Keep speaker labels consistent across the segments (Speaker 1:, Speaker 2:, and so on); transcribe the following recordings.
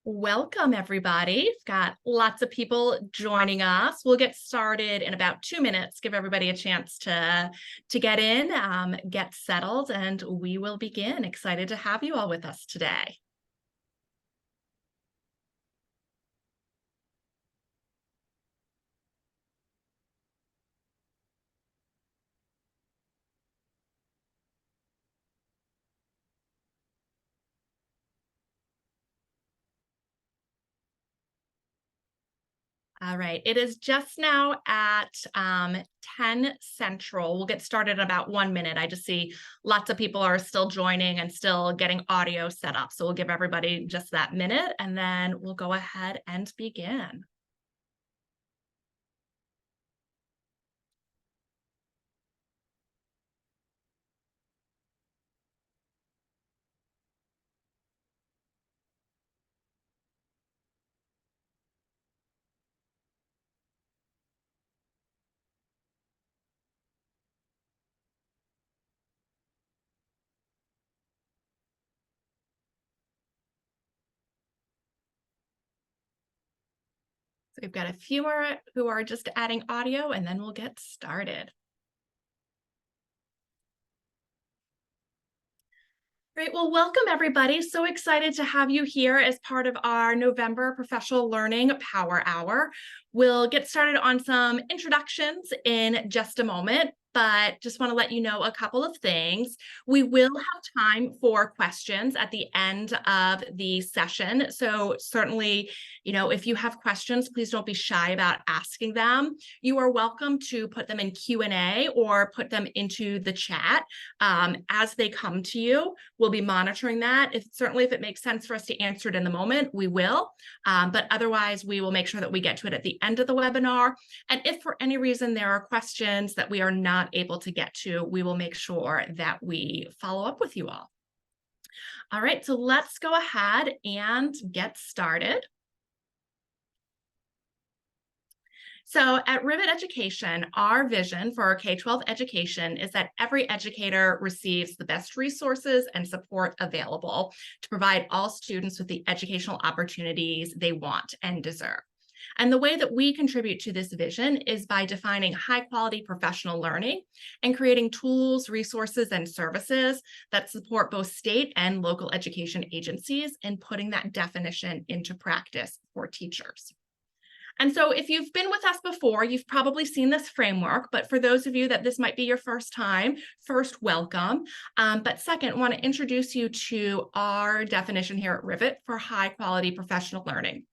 Speaker 1: Welcome, everybody. We've got lots of people joining us. We'll get started in about 2 minutes, give everybody a chance to get in, get settled, and we will begin. Excited to have you all with us today. All right, it is just now at 10 Central. We'll get started in about 1 minute. I just see lots of people are still joining and still getting audio set up. So we'll give everybody just that minute and then we'll go ahead and begin. So we've got a few more who are just adding audio, and then we'll get started. Great. Well, welcome everybody. So excited to have you here as part of our November Professional Learning Power Hour. We'll get started on some introductions in just a moment, but just want to let you know a couple of things. We will have time for questions at the end of the session. So certainly, if you have questions, please don't be shy about asking them. You are welcome to put them in Q&A or put them into the chat as they come to you. We'll be monitoring that. Certainly if it makes sense for us to answer it in the moment, we will. But otherwise, we will make sure that we get to it at the end of the webinar. And if for any reason there are questions that we are not able to get to, we will make sure that we follow up with you all. All right, so let's go ahead and get started. So at Rivet Education, our vision for our K-12 education is that every educator receives the best resources and support available to provide all students with the educational opportunities they want and deserve. And the way that we contribute to this vision is by defining high-quality professional learning and creating tools, resources, and services that support both state and local education agencies and putting that definition into practice for teachers. And so if you've been with us before, you've probably seen this framework, but for those of you that this might be your first time, first, welcome. But second, I want to introduce you to our definition here at Rivet for high quality professional learning.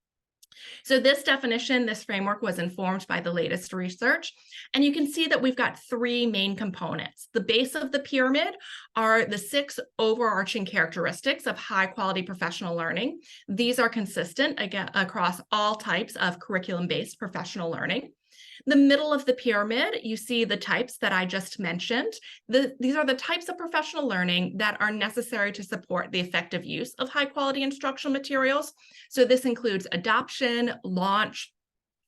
Speaker 1: So this definition, this framework was informed by the latest research, and you can see that we've got three main components. The base of the pyramid are the 6 overarching characteristics of high quality professional learning. These are consistent again across all types of curriculum-based professional learning. The middle of the pyramid, you see the types that I just mentioned. These are the types of professional learning that are necessary to support the effective use of high quality instructional materials. So this includes adoption, launch,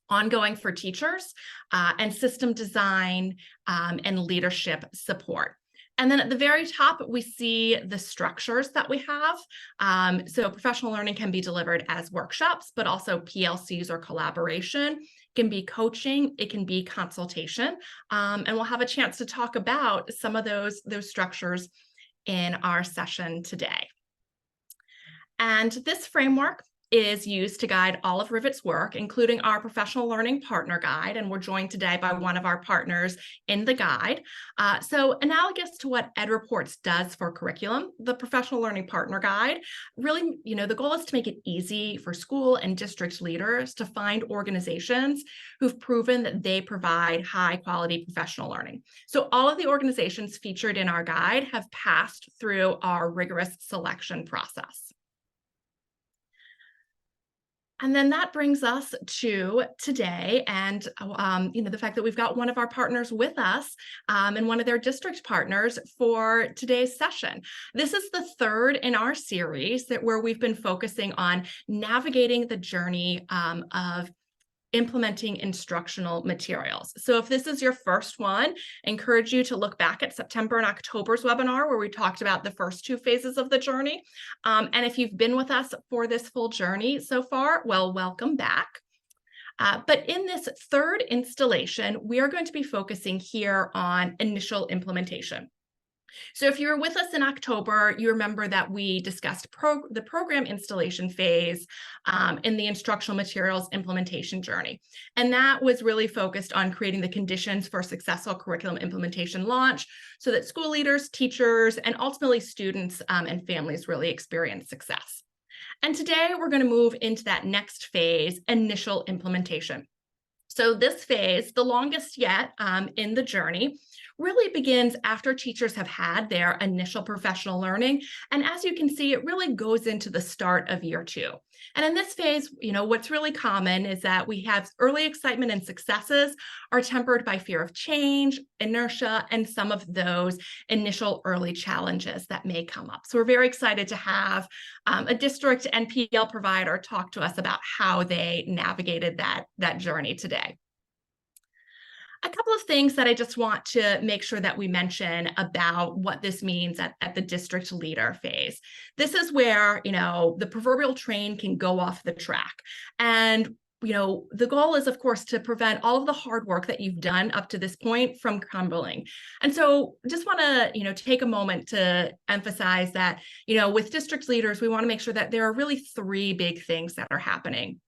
Speaker 1: ongoing for teachers, and system design and leadership support. And then at the very top, we see the structures that we have. So professional learning can be delivered as workshops, but also PLCs or collaboration. It can be coaching, it can be consultation. And we'll have a chance to talk about some of those structures in our session today. And this framework is used to guide all of Rivet's work, including our professional learning partner guide. And we're joined today by one of our partners in the guide. So analogous to what EdReports does for curriculum, the professional learning partner guide, really, the goal is to make it easy for school and district leaders to find organizations who've proven that they provide high quality professional learning. So all of the organizations featured in our guide have passed through our rigorous selection process. And then that brings us to today and, the fact that we've got one of our partners with us and one of their district partners for today's session. This is the third in our series where we've been focusing on navigating the journey of implementing instructional materials. So if this is your first one, I encourage you to look back at September and October's webinar where we talked about the first two phases of the journey. And if you've been with us for this full journey so far, well, welcome back. But in this third installation, we are going to be focusing here on initial implementation. So if you were with us in October, you remember that we discussed the program installation phase in the instructional materials implementation journey. And that was really focused on creating the conditions for successful curriculum implementation launch so that school leaders, teachers, and ultimately students and families really experience success. And today we're going to move into that next phase, initial implementation. So this phase, the longest yet in the journey, really begins after teachers have had their initial professional learning. And as you can see, it really goes into the start of year 2. And in this phase, what's really common is that we have early excitement and successes are tempered by fear of change, inertia, and some of those initial early challenges that may come up. So we're very excited to have a district NPL provider talk to us about how they navigated that journey today. A couple of things that I just want to make sure that we mention about what this means at the district leader phase. This is where, the proverbial train can go off the track. And the goal is, of course, to prevent all of the hard work that you've done up to this point from crumbling. And so just want to, take a moment to emphasize that, with district leaders, we want to make sure that there are really 3 big things that are happening.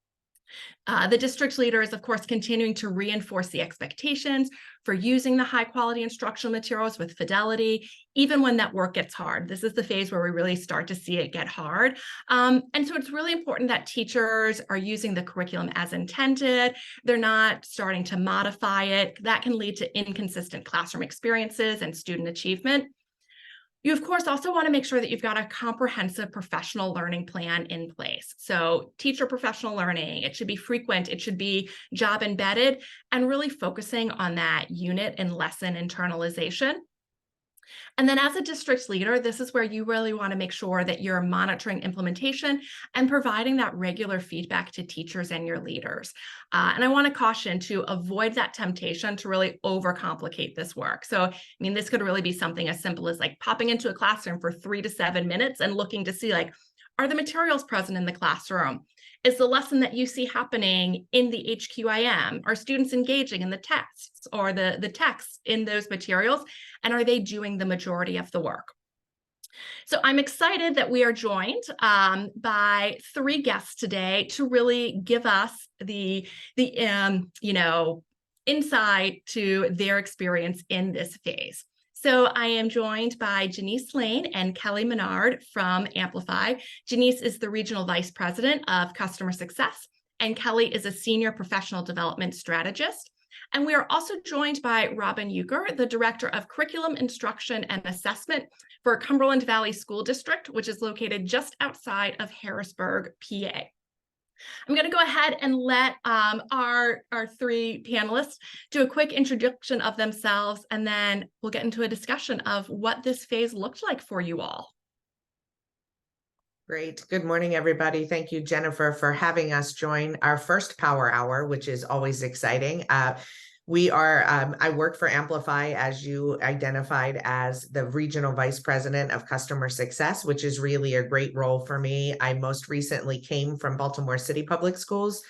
Speaker 1: The district leader is, of course, continuing to reinforce the expectations for using the high quality instructional materials with fidelity, even when that work gets hard. This is the phase where we really start to see it get hard. And so it's really important that teachers are using the curriculum as intended. They're not starting to modify it. That can lead to inconsistent classroom experiences and student achievement. You, of course, also want to make sure that you've got a comprehensive professional learning plan in place. So teacher professional learning, it should be frequent, it should be job embedded, and really focusing on that unit and lesson internalization. And then as a district leader, this is where you really want to make sure that you're monitoring implementation and providing that regular feedback to teachers and your leaders. And I want to caution to avoid that temptation to really overcomplicate this work. So, this could really be something as simple as like popping into a classroom for 3 to 7 minutes and looking to see are the materials present in the classroom? Is the lesson that you see happening in the HQIM? Are students engaging in the tests or the texts in those materials? And are they doing the majority of the work? So I'm excited that we are joined by 3 guests today to really give us the insight to their experience in this phase. So I am joined by Janice Lane and Kelly Menard from Amplify. Janice is the Regional Vice President of Customer Success, and Kelly is a Senior Professional Development Strategist. And we are also joined by Robin Euchre, the Director of Curriculum Instruction and Assessment for Cumberland Valley School District, which is located just outside of Harrisburg, PA. I'm going to go ahead and let our 3 panelists do a quick introduction of themselves, and then we'll get into a discussion of what this phase looked like for you all.
Speaker 2: Great. Good morning, everybody. Thank you, Jennifer, for having us join our first Power Hour, which is always exciting. I work for Amplify, as you identified, as the Regional Vice President of Customer Success, which is really a great role for me. I most recently came from Baltimore City Public Schools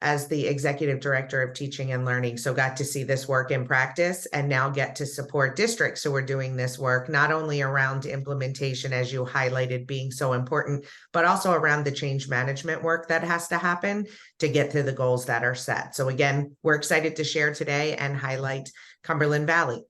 Speaker 2: as the Executive Director of Teaching and Learning. So got to see this work in practice and now get to support districts who are doing this work, not only around implementation, as you highlighted, being so important, but also around the change management work that has to happen to get to the goals that are set. So again, we're excited to share today and highlight Cumberland Valley.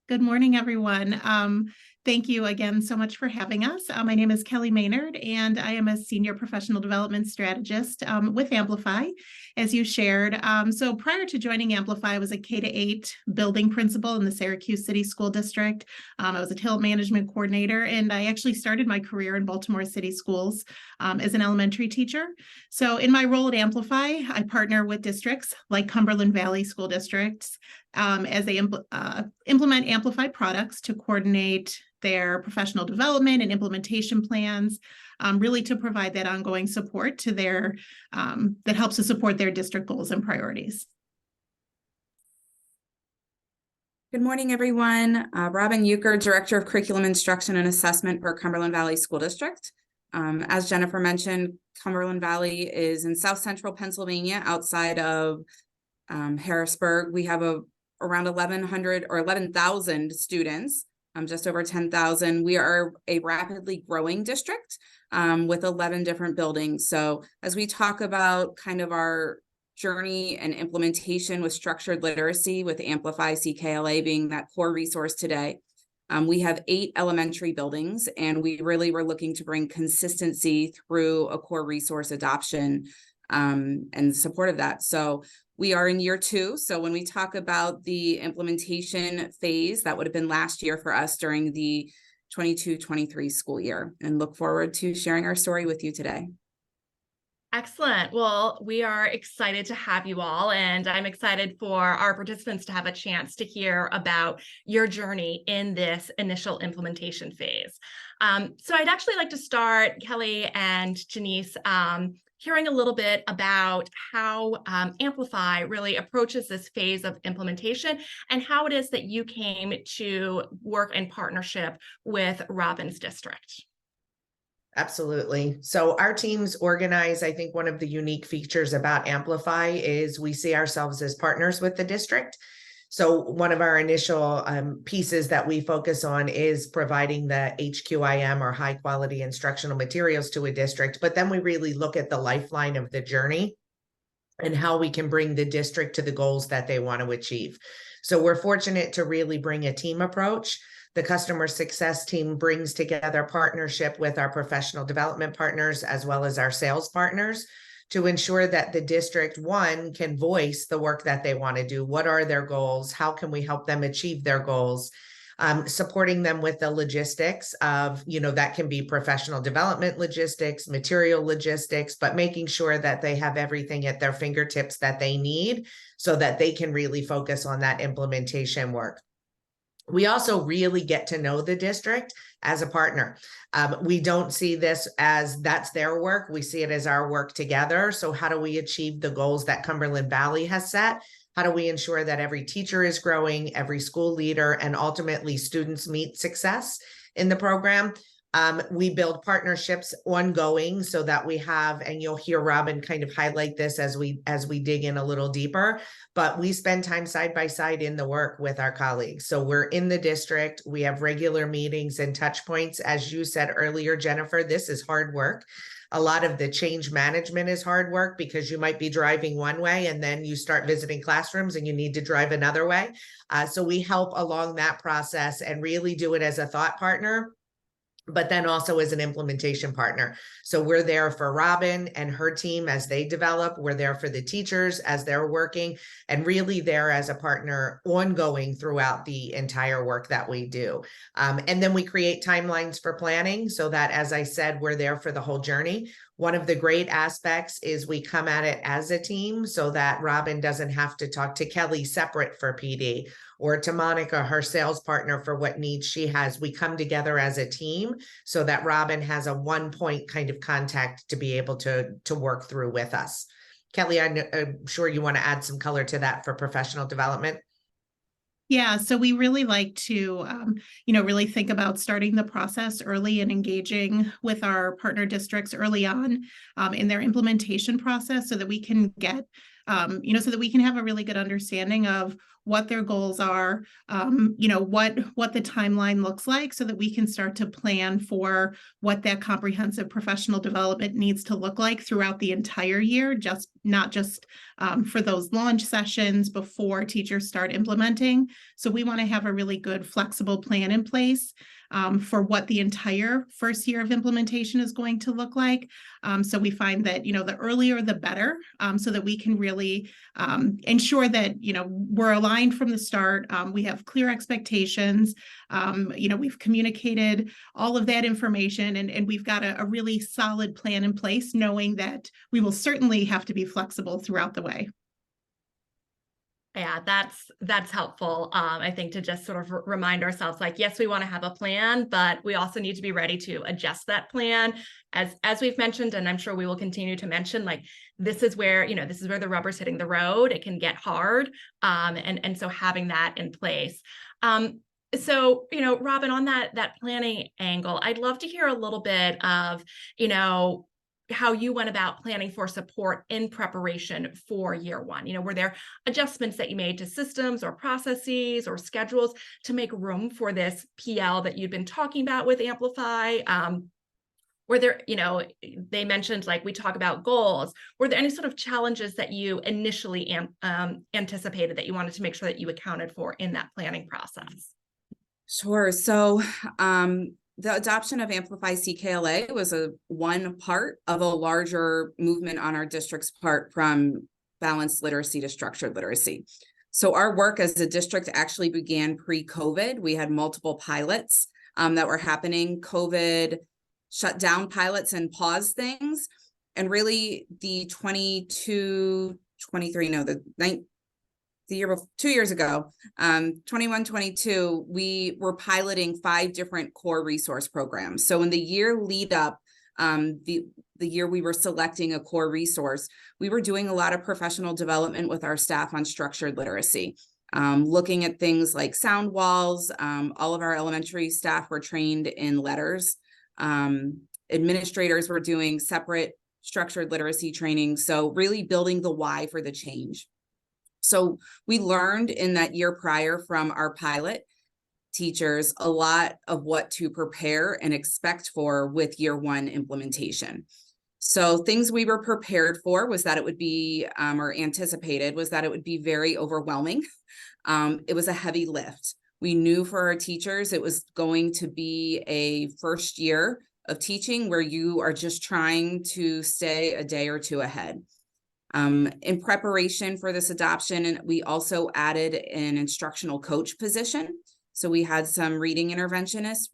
Speaker 3: Good morning, everyone. Thank you again so much for having us. My name is Kelly Maynard, and I am a Senior Professional Development Strategist with Amplify, as you shared. So prior to joining Amplify, I was a K-8 building principal in the Syracuse City School District. I was a talent management coordinator, and I actually started my career in Baltimore City Schools as an elementary teacher. So in my role at Amplify, I partner with districts like Cumberland Valley School Districts as they implement Amplify products to coordinate their professional development and implementation plans, really to provide that ongoing support to their, that helps to support their district goals and priorities.
Speaker 4: Good morning, everyone. Robin Euchre, Director of Curriculum Instruction and Assessment for Cumberland Valley School District. As Jennifer mentioned, Cumberland Valley is in South Central Pennsylvania, outside of Harrisburg. We have around 1,100 or 11,000 students, just over 10,000. We are a rapidly growing district with 11 different buildings. So as we talk about kind of our journey and implementation with structured literacy, with Amplify CKLA being that core resource today, we have 8 elementary buildings, and we really were looking to bring consistency through a core resource adoption and support of that. So we are in year 2. So when we talk about the implementation phase, that would have been last year for us during the 22-23 school year, and look forward to sharing our story with you today.
Speaker 1: Excellent. Well, we are excited to have you all, and I'm excited for our participants to have a chance to hear about your journey in this initial implementation phase. So I'd actually like to start, Kelly and Janice, hearing a little bit about how Amplify really approaches this phase of implementation and how it is that you came to work in partnership with Robin's district.
Speaker 2: Absolutely. So our teams organize. I think one of the unique features about Amplify is we see ourselves as partners with the district. So one of our initial pieces that we focus on is providing the HQIM, or high quality instructional materials, to a district. But then we really look at the lifeline of the journey and how we can bring the district to the goals that they want to achieve. So we're fortunate to really bring a team approach. The customer success team brings together partnership with our professional development partners as well as our sales partners to ensure that the district, one, can voice the work that they want to do. What are their goals? How can we help them achieve their goals? Supporting them with the logistics of, that can be professional development logistics, material logistics, but making sure that they have everything at their fingertips that they need so that they can really focus on that implementation work. We also really get to know the district as a partner. We don't see this as that's their work. We see it as our work together. So how do we achieve the goals that Cumberland Valley has set? How do we ensure that every teacher is growing, every school leader, and ultimately students meet success in the program? We build partnerships ongoing so that we have, and you'll hear Robin kind of highlight this as we dig in a little deeper, but we spend time side by side in the work with our colleagues. So we're in the district, we have regular meetings and touch points. As you said earlier, Jennifer, this is hard work. A lot of the change management is hard work because you might be driving one way and then you start visiting classrooms and you need to drive another way. So we help along that process and really do it as a thought partner, but then also as an implementation partner. So we're there for Robin and her team as they develop. We're there for the teachers as they're working, and really there as a partner ongoing throughout the entire work that we do. And then we create timelines for planning so that, as I said, we're there for the whole journey. One of the great aspects is we come at it as a team so that Robin doesn't have to talk to Kelly separate for PD, or to Monica, her sales partner, for what needs she has. We come together as a team so that Robin has a one-point kind of contact to be able to work through with us. Kelly, I'm sure you want to add some color to that for professional development.
Speaker 3: Yeah, so we really like to, really think about starting the process early and engaging with our partner districts early on in their implementation process so that we can get, so that we can have a really good understanding of what their goals are, what the timeline looks like so that we can start to plan for what that comprehensive professional development needs to look like throughout the entire year, not just for those launch sessions before teachers start implementing. So we want to have a really good flexible plan in place for what the entire first year of implementation is going to look like. So we find that, the earlier the better, so that we can really ensure that, we're aligned from the start. We have clear expectations. We've communicated all of that information, and we've got a really solid plan in place, knowing that we will certainly have to be flexible throughout the way.
Speaker 1: Yeah, that's helpful. I think to just sort of remind ourselves, like, yes, we want to have a plan, but we also need to be ready to adjust that plan. As we've mentioned, and I'm sure we will continue to mention, like, this is where, this is where the rubber's hitting the road. It can get hard. And so having that in place. So, Robin, on that planning angle, I'd love to hear a little bit of, how you went about planning for support in preparation for year one. Were there adjustments that you made to systems or processes or schedules to make room for this PL that you'd been talking about with Amplify? Were there, they mentioned, like, we talk about goals. Were there any sort of challenges that you initially anticipated that you wanted to make sure that you accounted for in that planning process?
Speaker 4: Sure. So the adoption of Amplify CKLA was one part of a larger movement on our district's part from balanced literacy to structured literacy. So our work as a district actually began pre-COVID. We had multiple pilots that were happening. COVID shut down pilots and paused things. And really the 2 years ago, 21, 22, we were piloting 5 different core resource programs. So in the year lead up, the year we were selecting a core resource, we were doing a lot of professional development with our staff on structured literacy, looking at things like sound walls. All of our elementary staff were trained in letters. Administrators were doing separate structured literacy training. So really building the why for the change. So we learned in that year prior from our pilot teachers a lot of what to prepare and expect for with year one implementation. So things we were prepared for was that it would be, or anticipated was that it would be very overwhelming. It was a heavy lift. We knew for our teachers it was going to be a first year of teaching where you are just trying to stay a day or two ahead. In preparation for this adoption, and we also added an instructional coach position. So we had some reading interventionists,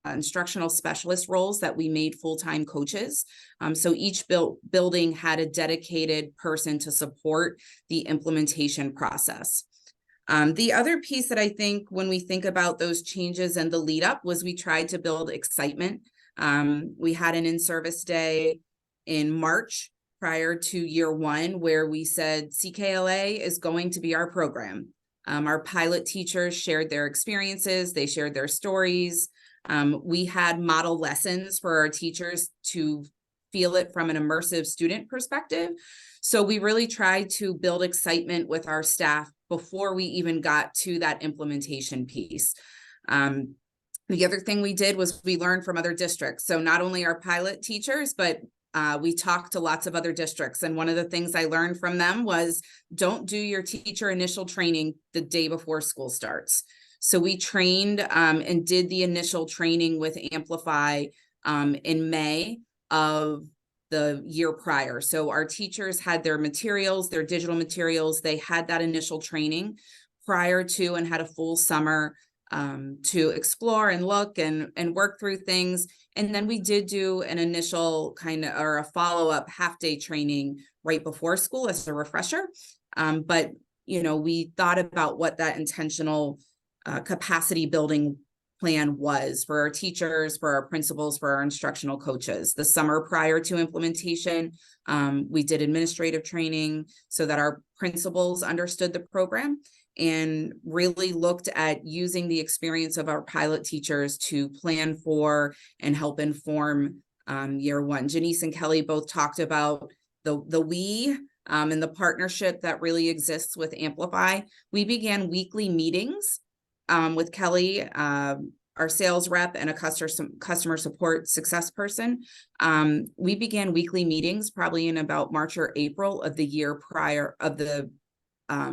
Speaker 4: instructional specialist roles that we made full-time coaches. So each building had a dedicated person to support the implementation process. The other piece that I think when we think about those changes and the lead up was we tried to build excitement. We had an in-service day in March prior to year one, where we said CKLA is going to be our program. Our pilot teachers shared their experiences, they shared their stories. We had model lessons for our teachers to feel it from an immersive student perspective. So we really tried to build excitement with our staff before we even got to that implementation piece. The other thing we did was we learned from other districts. So not only our pilot teachers, but we talked to lots of other districts. And one of the things I learned from them was don't do your teacher initial training the day before school starts. So we trained and did the initial training with Amplify in May of the year prior. So our teachers had their materials, their digital materials. They had that initial training prior to and had a full summer to explore and look and work through things. And then we did do an initial or a follow-up half-day training right before school as a refresher. But, we thought about what that intentional capacity building plan was for our teachers, for our principals, for our instructional coaches. The summer prior to implementation, we did administrative training so that our principals understood the program and really looked at using the experience of our pilot teachers to plan for and help inform year one. Janice and Kelly both talked about the we and the partnership that really exists with Amplify. We began weekly meetings with Kelly, our sales rep, and a customer support success person. We began weekly meetings probably in about March or April of the year prior of the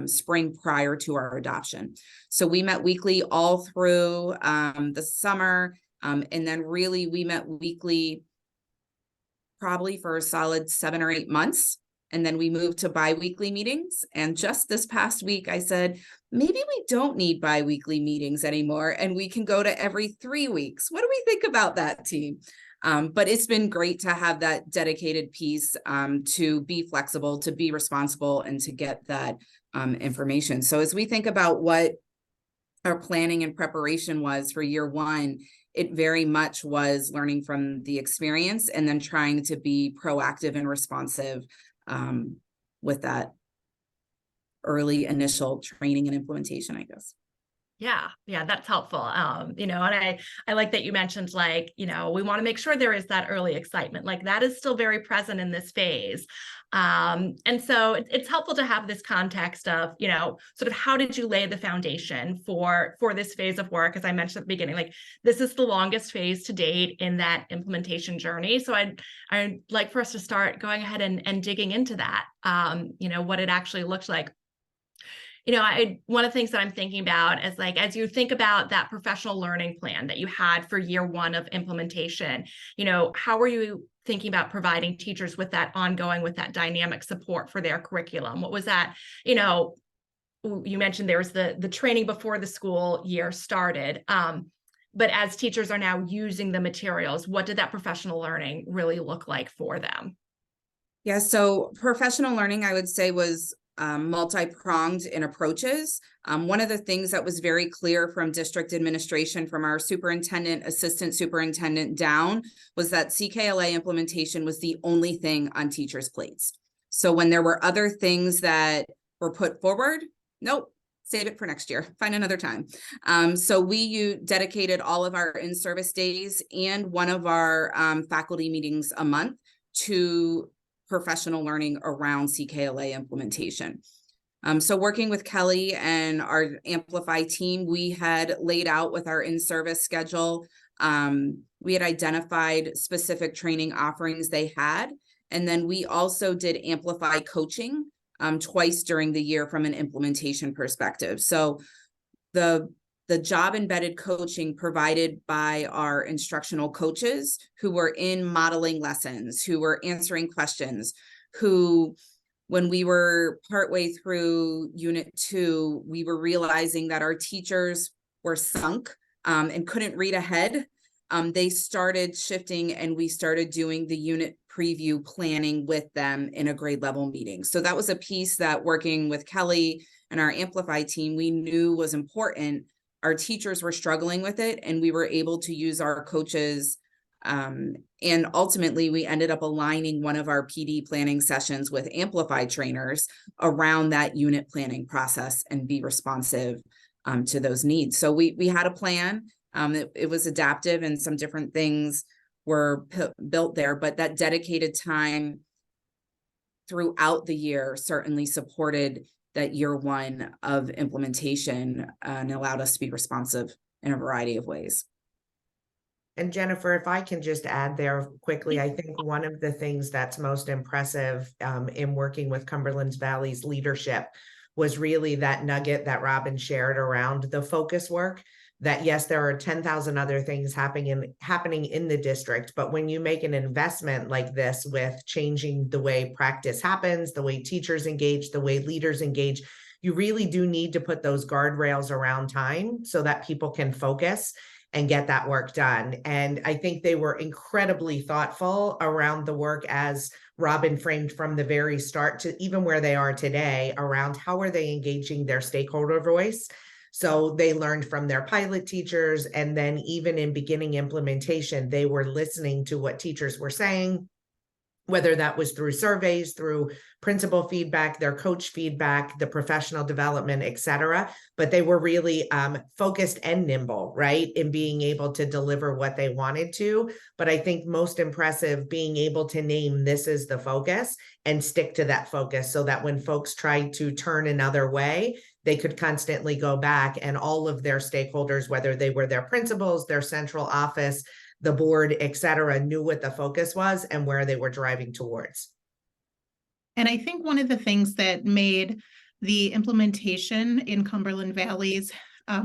Speaker 4: spring prior to our adoption. So we met weekly all through the summer. And then really we met weekly probably for a solid 7 or 8 months. And then we moved to bi-weekly meetings. And just this past week, I said, maybe we don't need bi-weekly meetings anymore. And we can go to every 3 weeks. What do we think about that, team? But it's been great to have that dedicated piece to be flexible, to be responsible, and to get that information. So as we think about what our planning and preparation was for year one, it very much was learning from the experience and then trying to be proactive and responsive with that early initial training and implementation, I guess.
Speaker 1: Yeah, that's helpful. And I like that you mentioned, like, we want to make sure there is that early excitement, like that is still very present in this phase. And so it's helpful to have this context of, sort of how did you lay the foundation for this phase of work? As I mentioned at the beginning, like this is the longest phase to date in that implementation journey. So I'd like for us to start going ahead and digging into that, what it actually looks like. One of the things that I'm thinking about is like, as you think about that professional learning plan that you had for year one of implementation, how are you thinking about providing teachers with that dynamic support for their curriculum? What was that, you mentioned there was the training before the school year started. But as teachers are now using the materials, what did that professional learning really look like for them?
Speaker 4: Yeah, so professional learning, I would say, was multi-pronged in approaches. One of the things that was very clear from district administration, from our superintendent, assistant superintendent down, was that CKLA implementation was the only thing on teachers' plates. So when there were other things that were put forward, nope, save it for next year, find another time. So we dedicated all of our in-service days and one of our faculty meetings a month to professional learning around CKLA implementation. So working with Kelly and our Amplify team, we had laid out with our in-service schedule, we had identified specific training offerings they had. And then we also did Amplify coaching twice during the year from an implementation perspective. So the job embedded coaching provided by our instructional coaches who were in modeling lessons, who were answering questions, who, when we were partway through unit 2, we were realizing that our teachers were sunk and couldn't read ahead. They started shifting and we started doing the unit preview planning with them in a grade level meeting. So that was a piece that, working with Kelly and our Amplify team, we knew was important. Our teachers were struggling with it and we were able to use our coaches. And ultimately we ended up aligning one of our PD planning sessions with Amplify trainers around that unit planning process and be responsive to those needs. So we had a plan. It was adaptive and some different things were built there, but that dedicated time throughout the year certainly supported that year one of implementation and allowed us to be responsive in a variety of ways.
Speaker 2: And Jennifer, if I can just add there quickly, I think one of the things that's most impressive in working with Cumberland Valley's leadership was really that nugget that Robin shared around the focus work. That yes, there are 10,000 other things happening in the district, but when you make an investment like this with changing the way practice happens, the way teachers engage, the way leaders engage, you really do need to put those guardrails around time so that people can focus and get that work done. And I think they were incredibly thoughtful around the work, as Robin framed from the very start to even where they are today, around how are they engaging their stakeholder voice. So they learned from their pilot teachers, and then even in beginning implementation, they were listening to what teachers were saying, whether that was through surveys, through principal feedback, their coach feedback, the professional development, et cetera. But they were really focused and nimble, right, in being able to deliver what they wanted to. But I think most impressive, being able to name this as the focus and stick to that focus so that when folks tried to turn another way, they could constantly go back and all of their stakeholders, whether they were their principals, their central office, the board, et cetera, knew what the focus was and where they were driving towards.
Speaker 3: And I think one of the things that made the implementation in Cumberland Valley's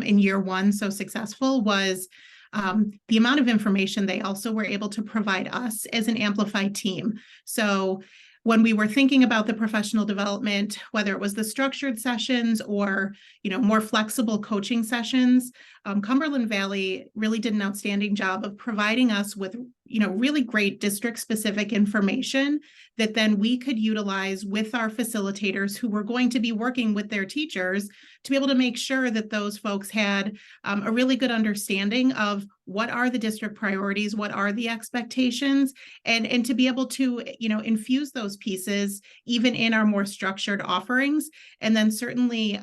Speaker 3: in year one so successful was the amount of information they also were able to provide us as an Amplify team. So when we were thinking about the professional development, whether it was the structured sessions or, more flexible coaching sessions, Cumberland Valley really did an outstanding job of providing us with, really great district specific information that then we could utilize with our facilitators who were going to be working with their teachers to be able to make sure that those folks had a really good understanding of what are the district priorities, what are the expectations, and to be able to, infuse those pieces even in our more structured offerings. And then certainly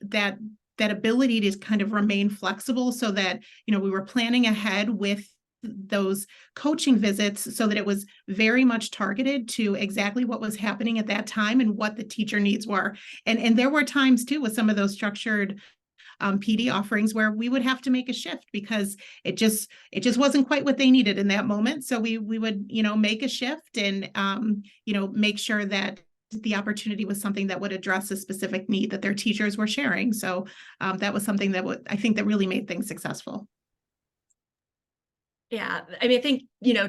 Speaker 3: that ability to kind of remain flexible so that, we were planning ahead with those coaching visits so that it was very much targeted to exactly what was happening at that time and what the teacher needs were. And there were times too with some of those structured PD offerings where we would have to make a shift because it just wasn't quite what they needed in that moment. So we would, make a shift and, make sure that the opportunity was something that would address a specific need that their teachers were sharing. So that was something that I think that really made things successful.
Speaker 1: Yeah, I mean, I think,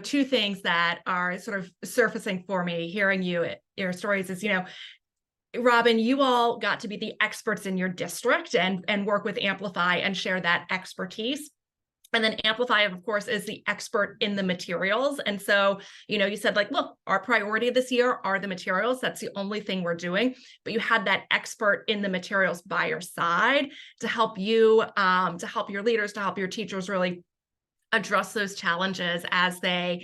Speaker 1: two things that are sort of surfacing for me hearing your stories is, Robin, you all got to be the experts in your district and work with Amplify and share that expertise. And then Amplify, of course, is the expert in the materials. And so, you said like, look, our priority this year are the materials. That's the only thing we're doing. But you had that expert in the materials by your side to help you, to help your leaders, to help your teachers really address those challenges as they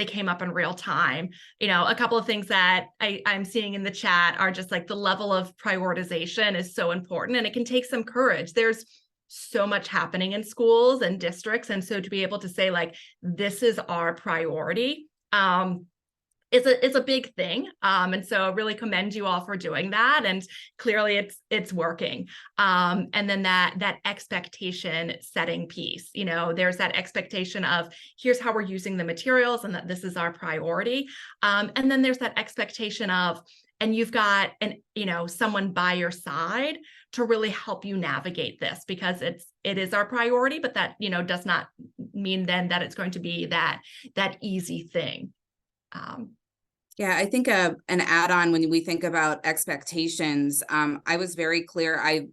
Speaker 1: came up in real time. A couple of things that I'm seeing in the chat are just like the level of prioritization is so important, and it can take some courage. There's so much happening in schools and districts, and so to be able to say like, this is our priority, it's a big thing. And so I really commend you all for doing that. And clearly it's working. And then that expectation setting piece, there's that expectation of here's how we're using the materials and that this is our priority. And then there's that expectation of, and you've got someone by your side to really help you navigate this because it is our priority, but that, does not mean then that it's going to be that easy thing.
Speaker 4: Yeah, I think an add-on when we think about expectations, I was very clear. I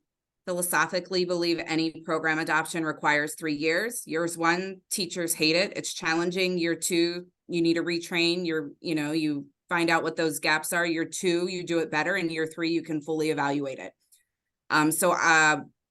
Speaker 4: philosophically believe any program adoption requires 3 years. Years 1, teachers hate it. It's challenging. Year 2, you need to retrain. You find out what those gaps are. Year 2, you do it better. And year 3, you can fully evaluate it. So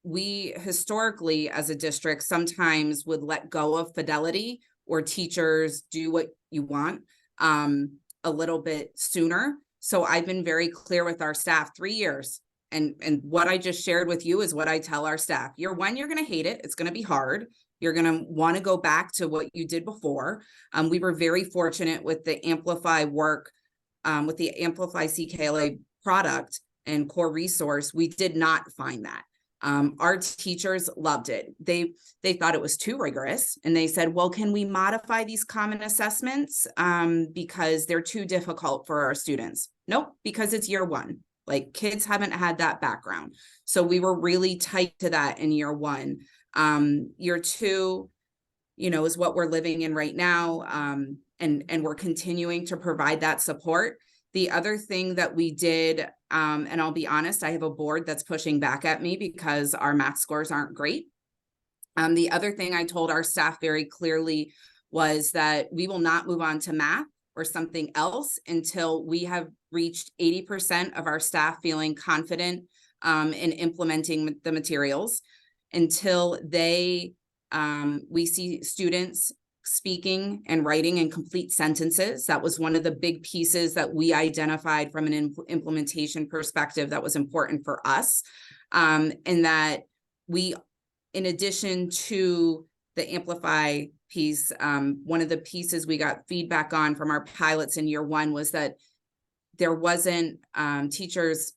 Speaker 4: we historically as a district sometimes would let go of fidelity or teachers do what you want a little bit sooner. So I've been very clear with our staff, 3 years. And what I just shared with you is what I tell our staff. Year 1, you're going to hate it. It's going to be hard. You're going to want to go back to what you did before. We were very fortunate with the Amplify work, with the Amplify CKLA product and core resource. We did not find that. Our teachers loved it. They thought it was too rigorous, and they said, well, can we modify these common assessments because they're too difficult for our students? Nope, because it's year 1. Like, kids haven't had that background. So we were really tight to that in year 1. Year 2, is what we're living in right now. And we're continuing to provide that support. The other thing that we did, and I'll be honest, I have a board that's pushing back at me because our math scores aren't great. The other thing I told our staff very clearly was that we will not move on to math or something else until we have reached 80% of our staff feeling confident in implementing the materials, until we see students speaking and writing in complete sentences. That was one of the big pieces that we identified from an implementation perspective that was important for us. And that we, in addition to the Amplify piece, one of the pieces we got feedback on from our pilots in year 1 was that there wasn't, teachers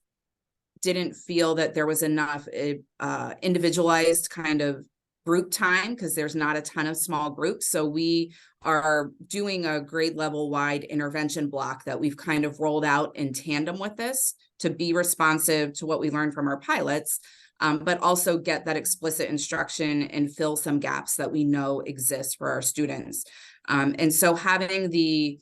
Speaker 4: didn't feel that there was enough individualized kind of group time, because there's not a ton of small groups. So we are doing a grade level wide intervention block that we've kind of rolled out in tandem with this to be responsive to what we learned from our pilots, but also get that explicit instruction and fill some gaps that we know exist for our students. And so having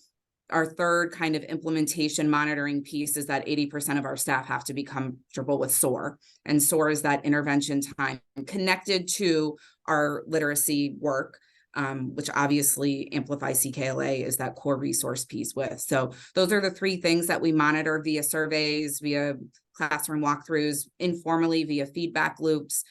Speaker 4: our third kind of implementation monitoring piece is that 80% of our staff have to be comfortable with SOAR. And SOAR is that intervention time connected to our literacy work. which obviously Amplify CKLA is that core resource piece with. So those are the three things that we monitor via surveys, via classroom walkthroughs, informally via feedback loops,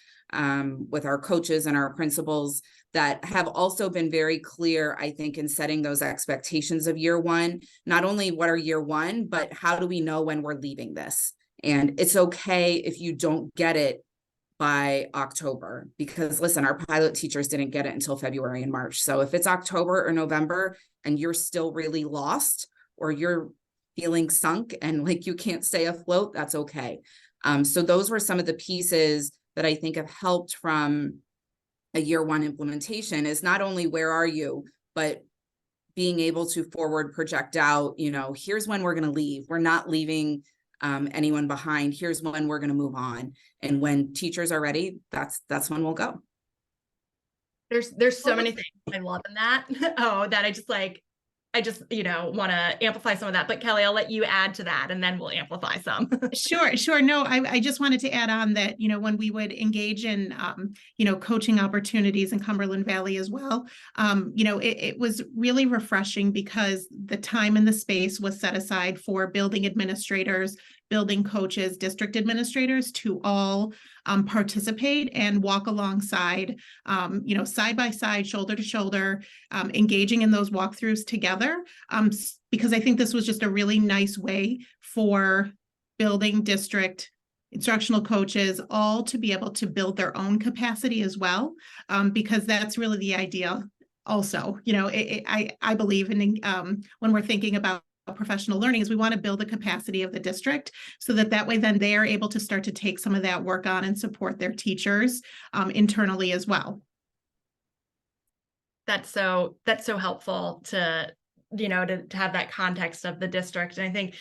Speaker 4: with our coaches and our principals, that have also been very clear, I think, in setting those expectations of year one. Not only what are year one, but how do we know when we're leaving this? And it's okay if you don't get it by October, because listen, our pilot teachers didn't get it until February and March. So if it's October or November and you're still really lost, or you're feeling sunk and like you can't stay afloat, that's okay. So those were some of the pieces that I think have helped from a year one implementation, is not only where are you, but being able to forward project out, here's when we're going to leave. We're not leaving anyone behind. Here's when we're going to move on. And when teachers are ready, that's when we'll go.
Speaker 1: There's so many things I love in that. Oh, that I just want to amplify some of that. But Kelly, I'll let you add to that and then we'll amplify some.
Speaker 3: Sure. No, I just wanted to add on that, when we would engage in, coaching opportunities in Cumberland Valley as well, it was really refreshing because the time and the space was set aside for building administrators, building coaches, district administrators to all participate and walk alongside, side by side, shoulder to shoulder, engaging in those walkthroughs together. Because I think this was just a really nice way for building district instructional coaches all to be able to build their own capacity as well, because that's really the idea. Also, I believe in when we're thinking about professional learning, is we want to build the capacity of the district so that way then they are able to start to take some of that work on and support their teachers internally as well.
Speaker 1: That's so helpful to have that context of the district. And I think,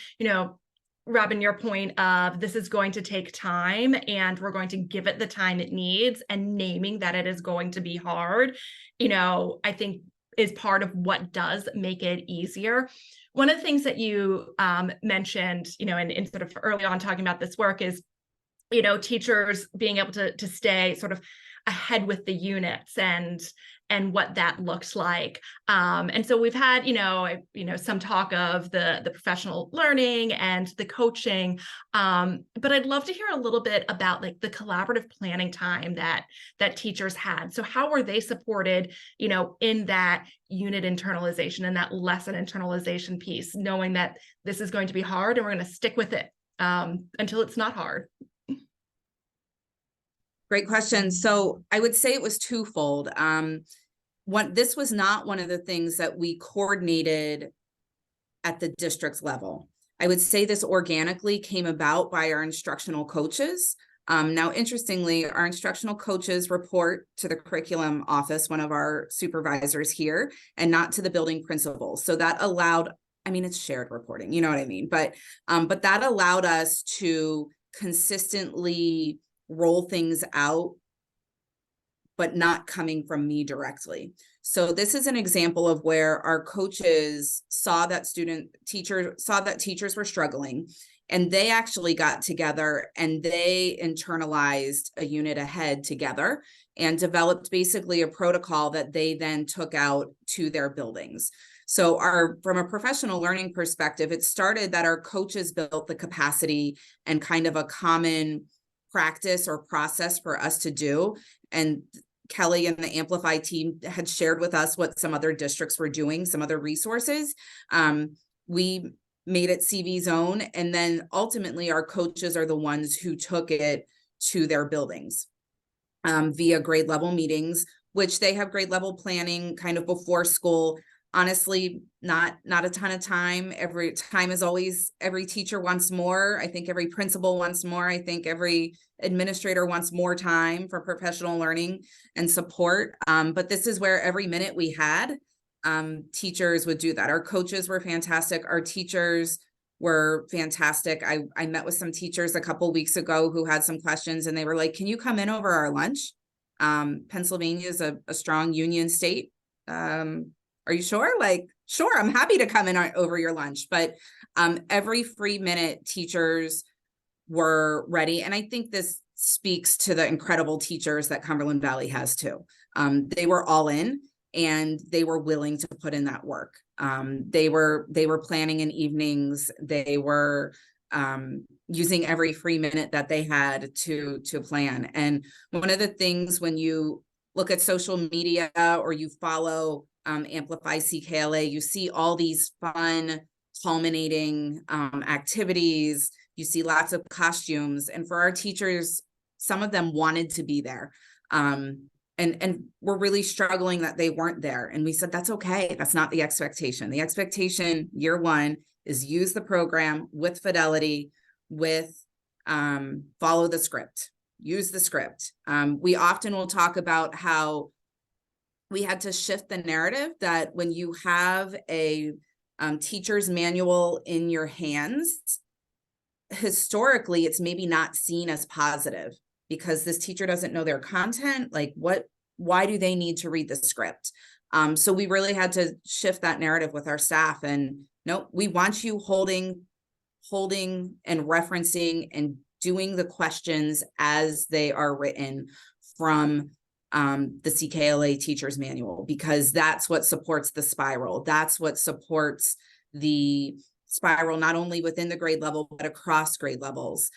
Speaker 1: Robin, your point of this is going to take time and we're going to give it the time it needs, and naming that it is going to be hard, I think is part of what does make it easier. One of the things that you mentioned, in sort of early on talking about this work is, teachers being able to stay sort of ahead with the units and what that looks like. And so we've had, some talk of the professional learning and the coaching, but I'd love to hear a little bit about like the collaborative planning time that teachers had. So how were they supported, in that unit internalization and that lesson internalization piece, knowing that this is going to be hard and we're going to stick with it until it's not hard?
Speaker 4: Great question. So I would say it was twofold. This was not one of the things that we coordinated at the district level. I would say this organically came about by our instructional coaches. Now, interestingly, our instructional coaches report to the curriculum office, one of our supervisors here, and not to the building principal. So that allowed, it's shared reporting, you know what I mean? But that allowed us to consistently roll things out, but not coming from me directly. So this is an example of where our coaches saw that teachers were struggling, and they actually got together and they internalized a unit ahead together and developed basically a protocol that they then took out to their buildings. So from a professional learning perspective, it started that our coaches built the capacity and kind of a common practice or process for us to do. And Kelly and the Amplify team had shared with us what some other districts were doing, some other resources. We made it CV's own, and then ultimately our coaches are the ones who took it to their buildings via grade level meetings, which they have grade level planning kind of before school. Honestly, not a ton of time. Every time is always, every teacher wants more. I think every principal wants more. I think every administrator wants more time for professional learning and support. But this is where every minute we had, teachers would do that. Our coaches were fantastic. Our teachers were fantastic. I met with some teachers a couple weeks ago who had some questions, and they were like, can you come in over our lunch? Pennsylvania is a strong union state. Are you sure? Like, sure, I'm happy to come in over your lunch. But every free minute, teachers were ready. And I think this speaks to the incredible teachers that Cumberland Valley has too. They were all in. and they were willing to put in that work. They were planning in evenings. They were using every free minute that they had to plan. And one of the things when you look at social media or you follow Amplify CKLA, you see all these fun, culminating activities. You see lots of costumes. And for our teachers, some of them wanted to be there. And we're really struggling that they weren't there. And we said, that's okay. That's not the expectation. The expectation year one is use the program with fidelity, with follow the script, use the script. We often will talk about how we had to shift the narrative that when you have a teacher's manual in your hands, historically, it's maybe not seen as positive because this teacher doesn't know their content. Like why do they need to read the script? So we really had to shift that narrative with our staff, and no, we want you holding and referencing and doing the questions as they are written from the CKLA teacher's manual, because that's what supports the spiral. That's what supports the spiral, not only within the grade level, but across grade levels.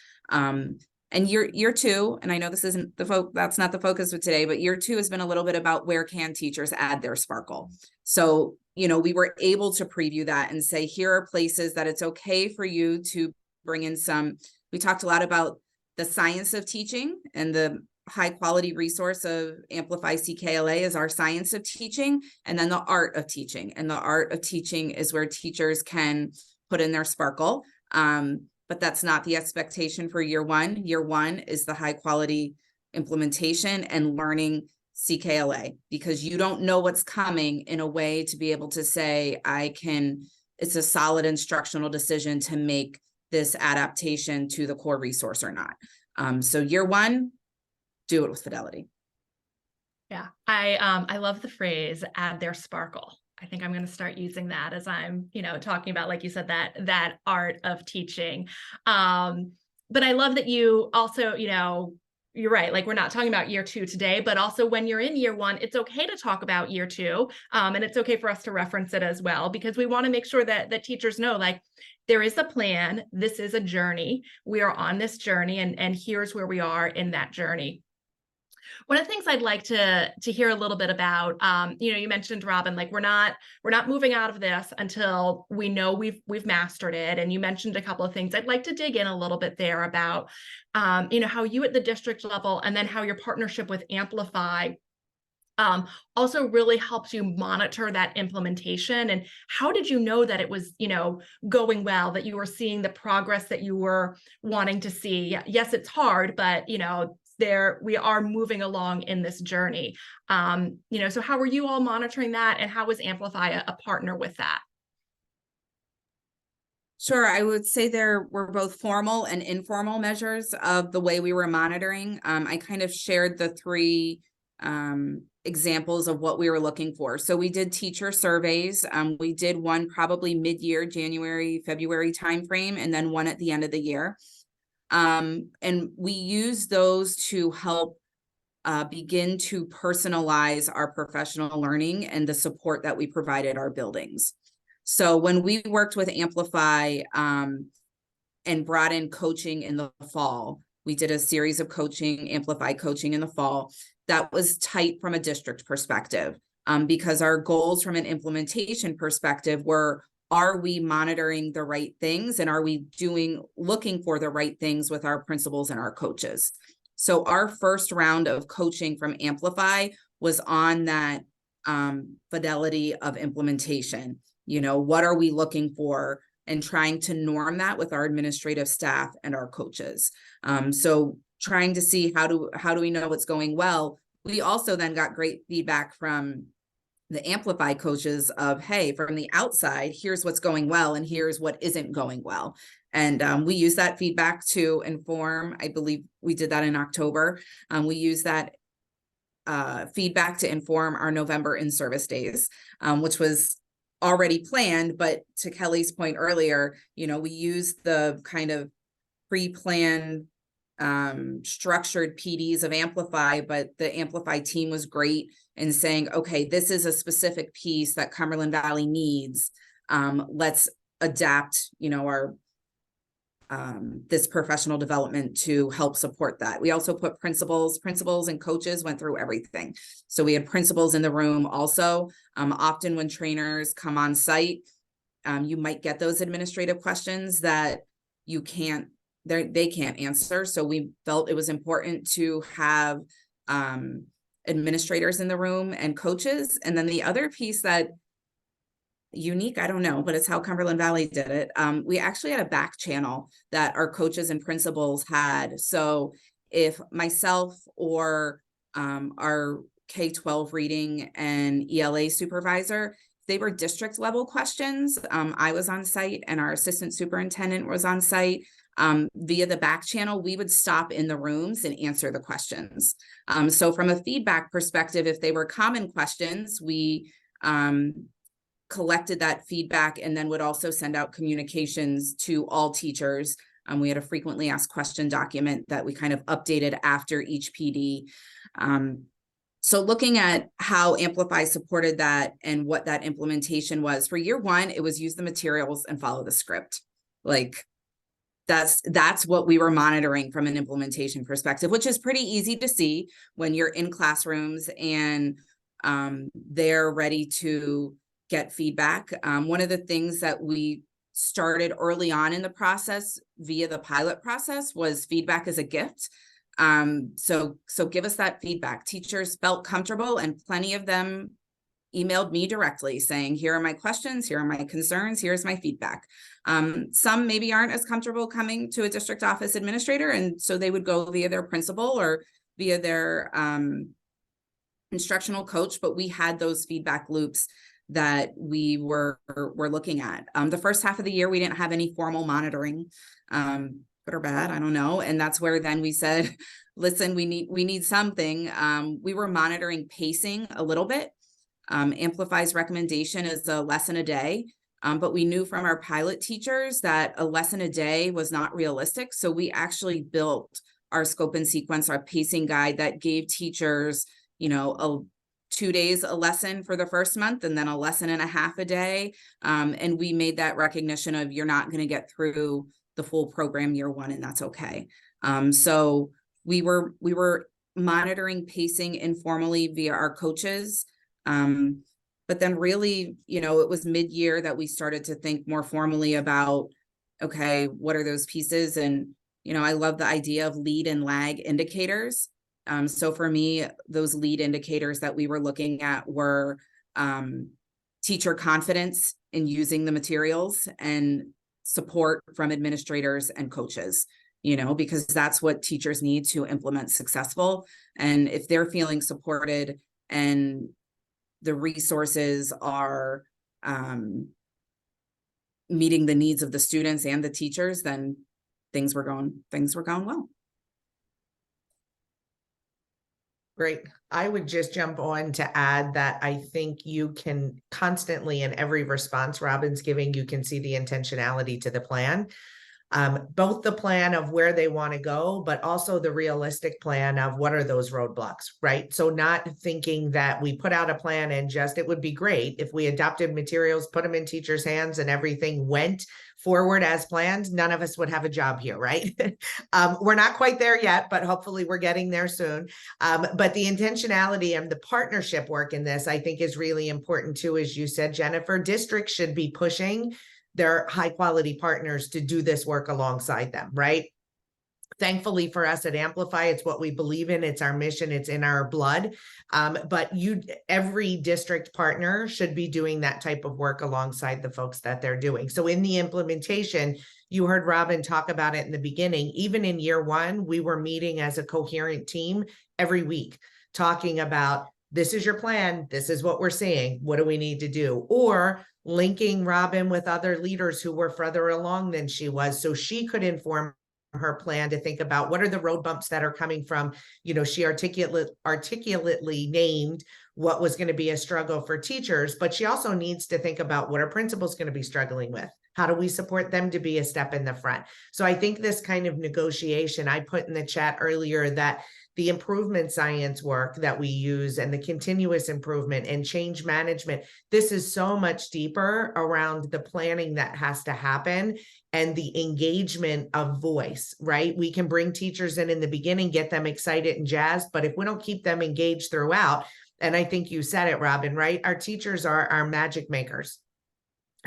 Speaker 4: And year two, and I know this isn't that's not the focus of today, but year two has been a little bit about where can teachers add their sparkle. So, we were able to preview that and say, here are places that it's okay for you to bring in some. We talked a lot about the science of teaching, and the high quality resource of Amplify CKLA is our science of teaching, and then the art of teaching. And the art of teaching is where teachers can put in their sparkle. But that's not the expectation for year one. Year one is the high quality implementation and learning CKLA, because you don't know what's coming in a way to be able to say, it's a solid instructional decision to make this adaptation to the core resource or not. So year one, do it with fidelity.
Speaker 1: Yeah, I love the phrase "add their sparkle." I think I'm going to start using that as I'm, talking about, like you said, that art of teaching. But I love that you also, you're right. Like, we're not talking about year two today, but also when you're in year one, it's okay to talk about year two. And it's okay for us to reference it as well, because we want to make sure that teachers know, like, there is a plan. This is a journey. We are on this journey, and here's where we are in that journey. One of the things I'd like to hear a little bit about, you mentioned, Robin, like we're not moving out of this until we know we've mastered it. And you mentioned a couple of things. I'd like to dig in a little bit there about, how you at the district level, and then how your partnership with Amplify also really helps you monitor that implementation. And how did you know that it was, going well, that you were seeing the progress that you were wanting to see? Yes, it's hard, but, we are moving along in this journey. So how were you all monitoring that, and how was Amplify a partner with that?
Speaker 4: Sure, I would say there were both formal and informal measures of the way we were monitoring. I kind of shared the three examples of what we were looking for. So we did teacher surveys. We did one probably mid-year, January, February timeframe, and then one at the end of the year. And we use those to help begin to personalize our professional learning and the support that we provided our buildings. So when we worked with Amplify and brought in coaching in the fall, we did a series of Amplify coaching in the fall. That was tight from a district perspective, because our goals from an implementation perspective were, are we monitoring the right things, and are we looking for the right things with our principals and our coaches? So our first round of coaching from Amplify was on that fidelity of implementation. What are we looking for, and trying to norm that with our administrative staff and our coaches. So trying to see how do we know what's going well. We also then got great feedback from the Amplify coaches of, hey, from the outside, here's what's going well, and here's what isn't going well. And we use that feedback to inform, I believe we did that in October. We use that feedback to inform our November in-service days, which was already planned. But to Kelly's point earlier, we used the kind of pre-planned structured PDs of Amplify, but the Amplify team was great in saying, okay, this is a specific piece that Cumberland Valley needs. Let's adapt, our this professional development to help support that. We also put principals and coaches went through everything. So we had principals in the room also. Often when trainers come on site, you might get those administrative questions that they can't answer. So we felt it was important to have administrators in the room and coaches. And then the other piece that unique, I don't know, but it's how Cumberland Valley did it. We actually had a back channel that our coaches and principals had. So if myself or our K-12 reading and ELA supervisor, they were district level questions, I was on site and our assistant superintendent was on site. Via the back channel, we would stop in the rooms and answer the questions. So from a feedback perspective, if they were common questions, we collected that feedback and then would also send out communications to all teachers. We had a frequently asked question document that we kind of updated after each PD. So looking at how Amplify supported that and what that implementation was, for year one, it was use the materials and follow the script. Like that's what we were monitoring from an implementation perspective, which is pretty easy to see when you're in classrooms and they're ready to get feedback. One of the things that we started early on in the process via the pilot process was feedback as a gift. So give us that feedback. Teachers felt comfortable and plenty of them emailed me directly saying, here are my questions, here are my concerns, here's my feedback. Some maybe aren't as comfortable coming to a district office administrator, and so they would go via their principal or via their instructional coach, but we had those feedback loops that we were looking at. The first half of the year, we didn't have any formal monitoring, good or bad, I don't know. And that's where then we said, listen, we need something. We were monitoring pacing a little bit. Amplify's recommendation is a lesson a day, but we knew from our pilot teachers that a lesson a day was not realistic. So we actually built our scope and sequence, our pacing guide that gave teachers, 2 days a lesson for the first month and then a lesson and a half a day. And we made that recognition of you're not going to get through the full program year one, and that's okay. So we were monitoring pacing informally via our coaches. But then really, it was mid-year that we started to think more formally about, okay, what are those pieces? And, I love the idea of lead and lag indicators. So for me, those lead indicators that we were looking at were teacher confidence in using the materials and support from administrators and coaches, because that's what teachers need to implement successful. And if they're feeling supported and the resources are meeting the needs of the students and the teachers, then things were going well.
Speaker 2: Great. I would just jump on to add that I think you can constantly, in every response Robin's giving, you can see the intentionality to the plan. Both the plan of where they want to go, but also the realistic plan of what are those roadblocks, right? So not thinking that we put out a plan and it would be great if we adopted materials, put them in teachers' hands and everything went forward as planned. None of us would have a job here, right? We're not quite there yet, but hopefully we're getting there soon. But the intentionality and the partnership work in this, I think, is really important too. As you said, Jennifer, districts should be pushing their high quality partners to do this work alongside them, right? Thankfully for us at Amplify, it's what we believe in. It's our mission. It's in our blood. But every district partner should be doing that type of work alongside the folks that they're doing. So in the implementation, you heard Robin talk about it in the beginning. Even in year one, we were meeting as a coherent team every week, talking about this is your plan. This is what we're seeing. What do we need to do? Or linking Robin with other leaders who were further along than she was, so she could inform her plan to think about what are the road bumps that are coming from, she articulately named what was going to be a struggle for teachers, but she also needs to think about what are principals going to be struggling with. How do we support them to be a step in the front? So I think this kind of negotiation, I put in the chat earlier that the improvement science work that we use and the continuous improvement and change management, this is so much deeper around the planning that has to happen and the engagement of voice, right? We can bring teachers in the beginning, get them excited and jazzed, but if we don't keep them engaged throughout, and I think you said it, Robin, right? Our teachers are our magic makers.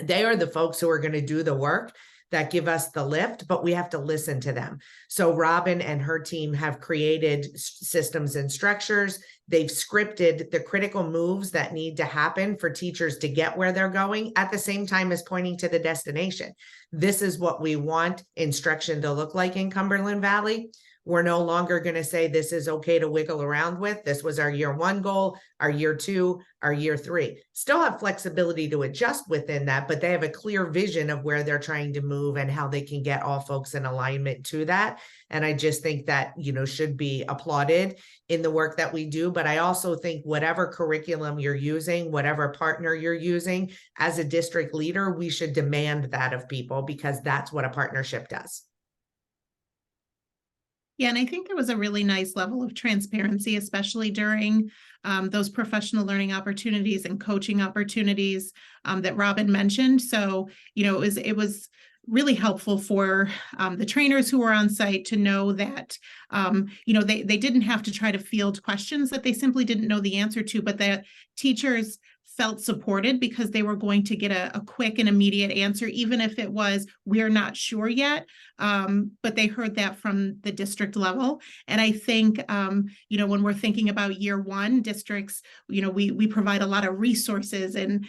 Speaker 2: They are the folks who are going to do the work that give us the lift, but we have to listen to them. So Robin and her team have created systems and structures. They've scripted the critical moves that need to happen for teachers to get where they're going at the same time as pointing to the destination. This is what we want instruction to look like in Cumberland Valley. We're no longer going to say this is okay to wiggle around with. This was our year 1 goal, our year 2, our year 3. Still have flexibility to adjust within that, but they have a clear vision of where they're trying to move and how they can get all folks in alignment to that. And I just think that, should be applauded in the work that we do. But I also think whatever curriculum you're using, whatever partner you're using, as a district leader, we should demand that of people because that's what a partnership does.
Speaker 3: Yeah, and I think there was a really nice level of transparency, especially during those professional learning opportunities and coaching opportunities that Robin mentioned. So, it was really helpful for the trainers who were on site to know that, they didn't have to try to field questions that they simply didn't know the answer to, but that teachers felt supported because they were going to get a quick and immediate answer, even if it was, we're not sure yet. But they heard that from the district level. And I think, when we're thinking about year 1, districts, we provide a lot of resources and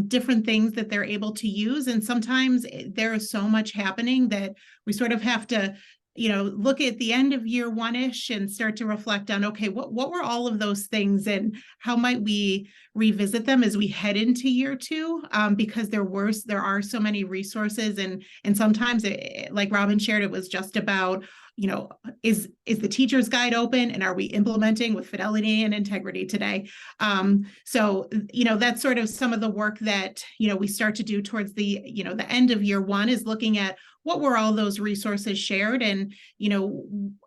Speaker 3: different things that they're able to use. And sometimes there is so much happening that we sort of have to look at the end of year 1-ish and start to reflect on, okay, what were all of those things and how might we revisit them as we head into year 2? Because there are so many resources and sometimes like Robin shared, it was just about, is the teacher's guide open and are we implementing with fidelity and integrity today? So, that's sort of some of the work that, we start to do towards the end of year 1 is looking at what were all those resources shared and,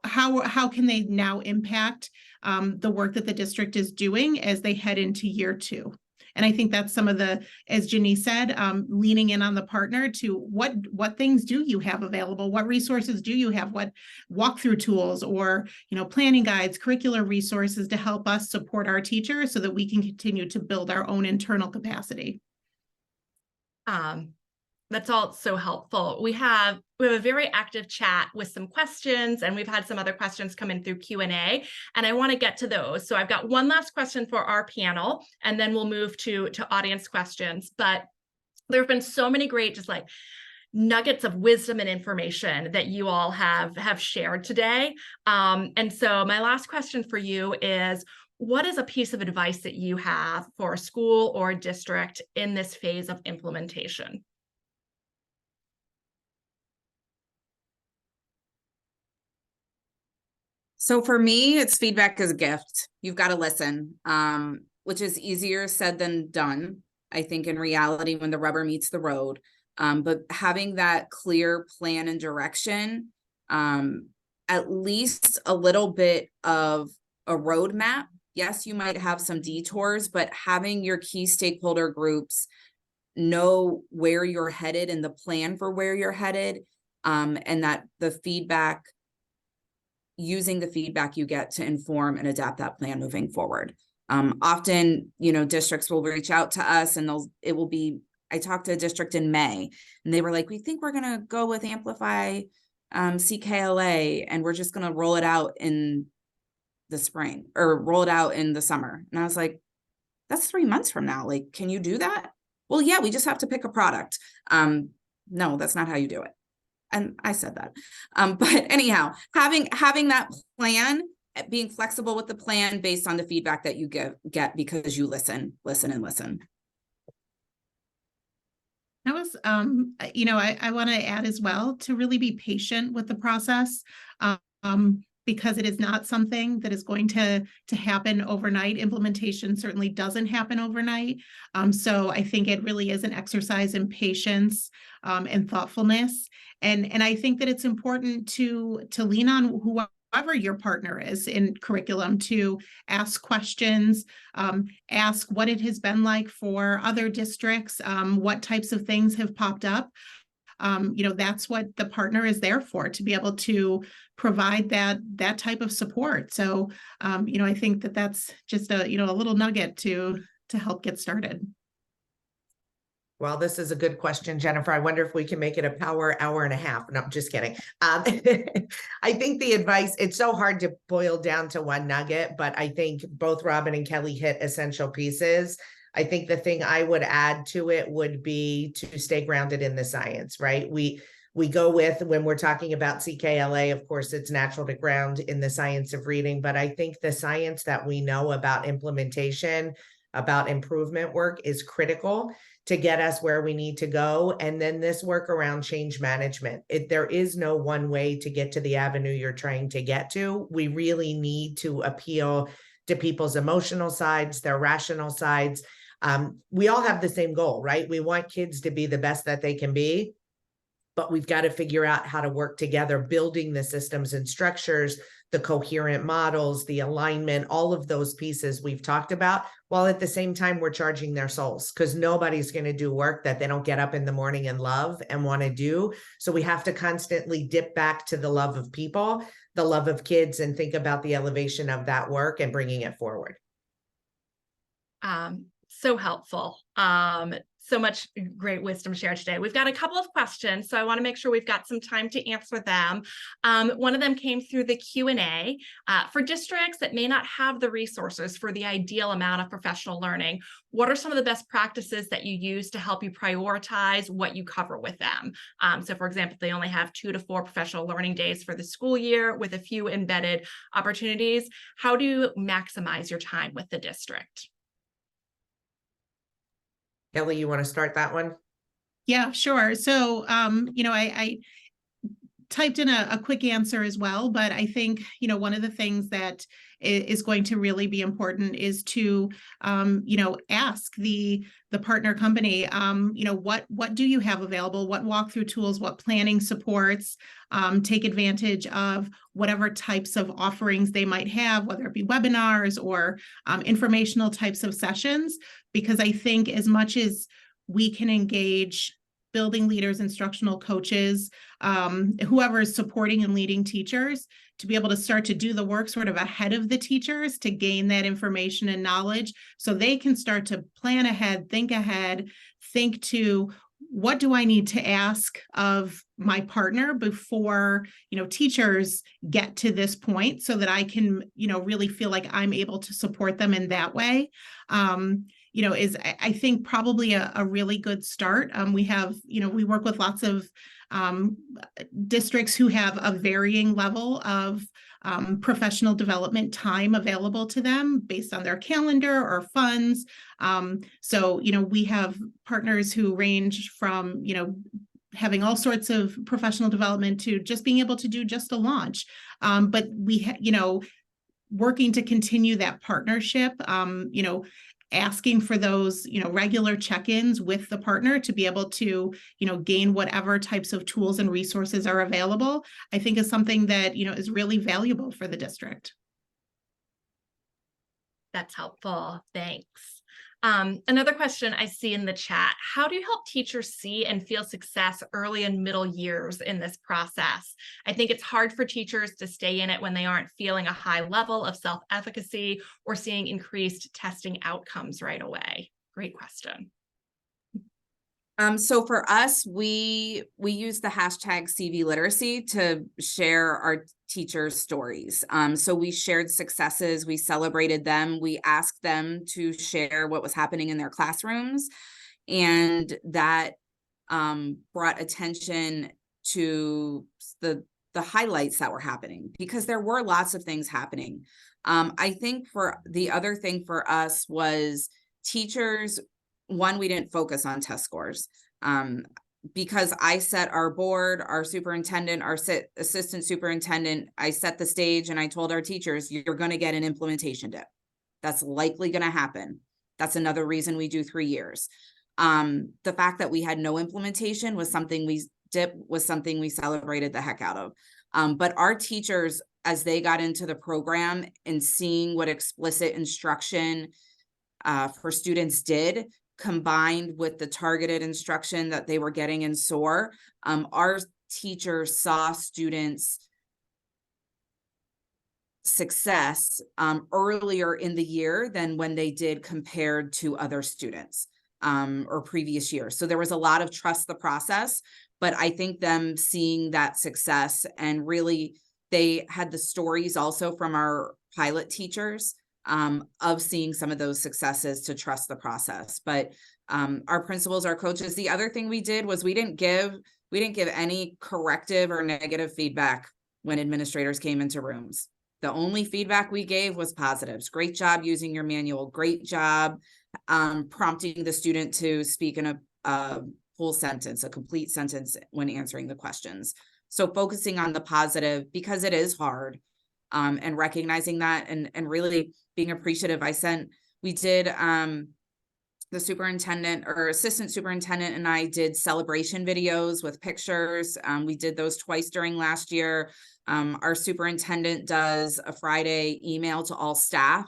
Speaker 3: how can they now impact the work that the district is doing as they head into year 2. And I think that's some of the, as Janice said, leaning in on the partner to what things do you have available? What resources do you have? What walkthrough tools or, planning guides, curricular resources to help us support our teachers so that we can continue to build our own internal capacity?
Speaker 1: That's all so helpful. We have a very active chat with some questions, and we've had some other questions come in through Q&A, and I want to get to those. So I've got one last question for our panel, and then we'll move to audience questions. But there have been so many great just like nuggets of wisdom and information that you all have shared today. And so my last question for you is, what is a piece of advice that you have for a school or a district in this phase of implementation?
Speaker 4: So for me, it's feedback is a gift. You've got to listen, which is easier said than done, I think, in reality, when the rubber meets the road. But having that clear plan and direction, at least a little bit of a roadmap. Yes, you might have some detours, but having your key stakeholder groups know where you're headed and the plan for where you're headed, and that the feedback, using the feedback you get to inform and adapt that plan moving forward. Often, districts will reach out to us and I talked to a district in May and they were like, we think we're going to go with Amplify CKLA and we're just going to roll it out in the spring or roll it out in the summer. And I was like, that's 3 months from now. Like, can you do that? Well, yeah, we just have to pick a product. No, that's not how you do it. And I said that. But anyhow, having that plan, being flexible with the plan based on the feedback that you get because you listen.
Speaker 3: That was, I want to add as well to really be patient with the process, because it is not something that is going to happen overnight. Implementation certainly doesn't happen overnight. So I think it really is an exercise in patience and thoughtfulness. And I think that it's important to lean on whoever your partner is in curriculum to ask questions, ask what it has been like for other districts, what types of things have popped up. That's what the partner is there for, to be able to provide that type of support. So, I think that that's just a little nugget to help get started.
Speaker 2: Well, this is a good question, Jennifer. I wonder if we can make it a power hour and a half. No, I'm just kidding. I think the advice, it's so hard to boil down to one nugget, but I think both Robin and Kelly hit essential pieces. I think the thing I would add to it would be to stay grounded in the science, right? We go with, when we're talking about CKLA, of course, it's natural to ground in the science of reading, but I think the science that we know about implementation, about improvement work is critical to get us where we need to go. And then this work around change management. There is no one way to get to the avenue you're trying to get to. We really need to appeal to people's emotional sides, their rational sides. We all have the same goal, right? We want kids to be the best that they can be, but we've got to figure out how to work together, building the systems and structures, the coherent models, the alignment, all of those pieces we've talked about, while at the same time we're charging their souls, because nobody's going to do work that they don't get up in the morning and love and want to do. So we have to constantly dip back to the love of people, the love of kids, and think about the elevation of that work and bringing it forward.
Speaker 1: So helpful. So much great wisdom shared today. We've got a couple of questions, so I want to make sure we've got some time to answer them. One of them came through the Q&A. For districts that may not have the resources for the ideal amount of professional learning, what are some of the best practices that you use to help you prioritize what you cover with them? So for example, they only have 2 to 4 professional learning days for the school year with a few embedded opportunities. How do you maximize your time with the district?
Speaker 2: Kelly, you want to start that one?
Speaker 3: Yeah, sure. So, I typed in a quick answer as well, but I think, one of the things that is going to really be important is to, ask the partner company, what do you have available? What walkthrough tools, what planning supports, take advantage of whatever types of offerings they might have, whether it be webinars or informational types of sessions, because I think as much as we can engage building leaders, instructional coaches, whoever is supporting and leading teachers, to be able to start to do the work sort of ahead of the teachers to gain that information and knowledge so they can start to plan ahead, think to what do I need to ask of my partner before, teachers get to this point so that I can, really feel like I'm able to support them in that way. Is I think probably a really good start. We have, we work with lots of districts who have a varying level of professional development time available to them based on their calendar or funds. So, we have partners who range from, having all sorts of professional development to just being able to do just a launch. But we, working to continue that partnership, asking for those, regular check-ins with the partner to be able to, gain whatever types of tools and resources are available, I think is something that, is really valuable for the district.
Speaker 1: That's helpful. Thanks. Another question I see in the chat: how do you help teachers see and feel success early and middle years in this process? I think it's hard for teachers to stay in it when they aren't feeling a high level of self-efficacy or seeing increased testing outcomes right away. Great question.
Speaker 4: So for us, we use the hashtag CV literacy to share our teachers' stories. So we shared successes, we celebrated them, we asked them to share what was happening in their classrooms, and that brought attention to the highlights that were happening, because there were lots of things happening. I think for the other thing for us was teachers, one, we didn't focus on test scores. because I set our board, our superintendent, our assistant superintendent, I set the stage and I told our teachers, you're going to get an implementation dip. That's likely going to happen. That's another reason we do 3 years. The fact that we had no implementation was something we celebrated the heck out of. But our teachers, as they got into the program and seeing what explicit instruction for students did, combined with the targeted instruction that they were getting in SOAR, our teachers saw students' success earlier in the year than when they did compared to other students or previous years. So there was a lot of trust the process, but I think them seeing that success, and really they had the stories also from our pilot teachers of seeing some of those successes to trust the process. But our principals, our coaches, the other thing we did was we didn't give any corrective or negative feedback when administrators came into rooms. The only feedback we gave was positives. Great job using your manual. Great job prompting the student to speak in a full sentence, a complete sentence when answering the questions. So focusing on the positive, because it is hard, and recognizing that, and really being appreciative. The superintendent or assistant superintendent and I did celebration videos with pictures. We did those twice during last year. Our superintendent does a Friday email to all staff.